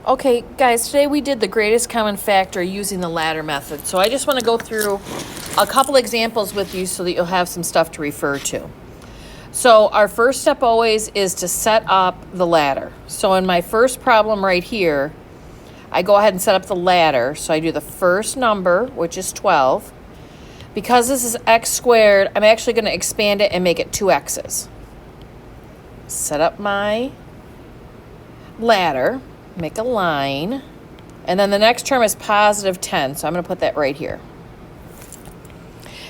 Okay, guys, today we did the greatest common factor using the ladder method. So I just want to go through a couple examples with you so that you'll have some stuff to refer to. So our first step always is to set up the ladder. So in my first problem right here, I go ahead and set up the ladder. So I do the first number, which is 12. Because this is x squared, I'm actually going to expand it and make it 2x's. Set up my ladder, make a line, and then the next term is positive 10, so I'm going to put that right here.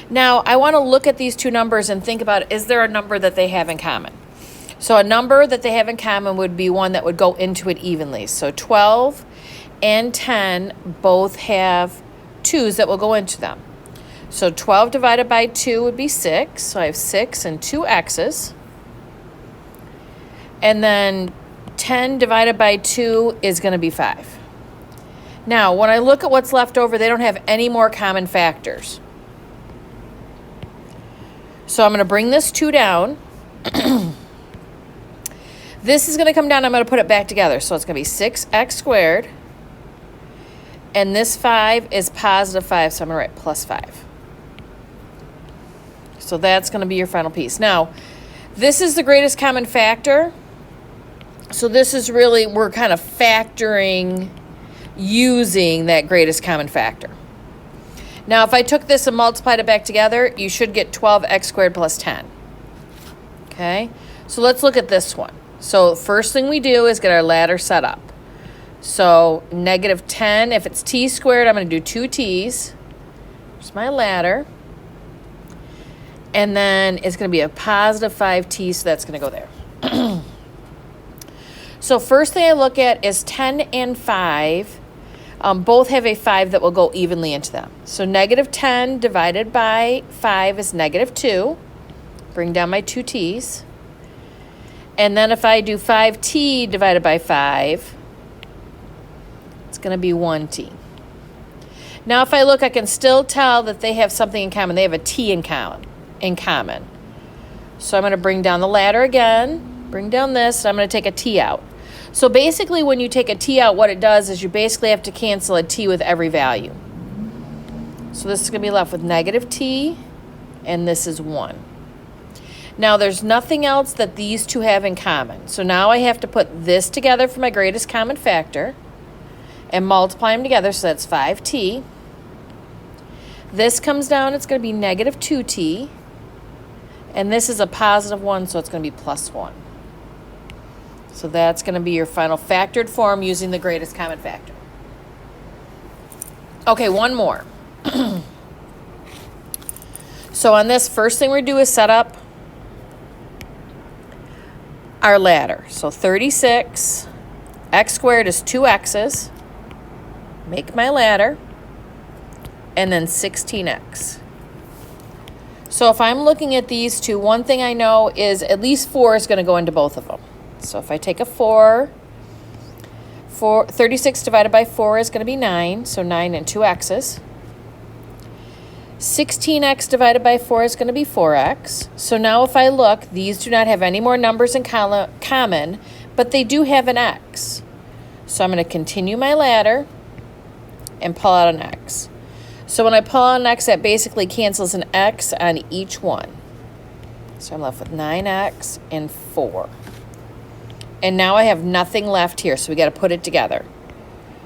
Now, I want to look at these two numbers and think about, is there a number that they have in common? So a number that they have in common would be one that would go into it evenly. So 12 and 10 both have 2's that will go into them. So 12 divided by 2 would be 6. So I have 6 and 2 x's. And then 10 divided by 2 is going to be 5. Now, when I look at what's left over, they don't have any more common factors. So I'm going to bring this 2 down. This is going to come down. I'm going to put it back together. So it's going to be 6x squared. And this 5 is positive 5, so I'm going to write plus 5. So that's going to be your final piece. Now, this is the greatest common factor. So this is really, we're kind of factoring using that greatest common factor. Now, if I took this and multiplied it back together, you should get 12x squared plus 10. Okay, so let's look at this one. So first thing we do is get our ladder set up. So negative 10, if it's t squared, I'm going to do 2 t's. There's my ladder. And then it's going to be a positive 5t, so that's going to go there. So first thing I look at is 10 and 5. Both have a 5 that will go evenly into them. So negative 10 divided by 5 is negative 2. Bring down my 2 t's. And then if I do 5t divided by 5, it's going to be 1t. Now if I look, I can still tell that they have something in common. They have a t in common. So I'm going to bring down the ladder again, bring down this, and I'm going to take a t out. So basically when you take a t out, what it does is you basically have to cancel a t with every value. So this is going to be left with negative t, and this is 1. Now there's nothing else that these two have in common. So now I have to put this together for my greatest common factor and multiply them together, so that's 5t. This comes down, it's going to be negative 2t. And this is a positive 1, so it's going to be plus 1. So that's going to be your final factored form using the greatest common factor. Okay, one more. So on this, first thing we're going to do is set up our ladder. So 36, x squared is 2x's. Make my ladder. And then 16x. So if I'm looking at these two, one thing I know is at least 4 is going to go into both of them. So if I take a 36 divided by 4 is going to be 9, so 9 and 2 x's. 16x divided by 4 is going to be 4x. So now if I look, these do not have any more numbers in common, but they do have an x. So I'm going to continue my ladder and pull out an x. So when I pull out an x, that basically cancels an x on each one. So I'm left with 9x and 4. And now I have nothing left here, so we got to put it together.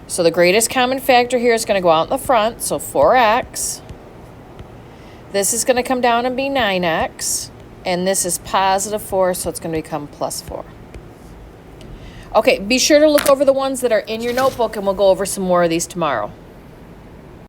So the greatest common factor here is going to go out in the front, so 4x. This is going to come down and be 9x. And this is positive 4, so it's going to become plus 4. Okay, be sure to look over the ones that are in your notebook, and we'll go over some more of these tomorrow.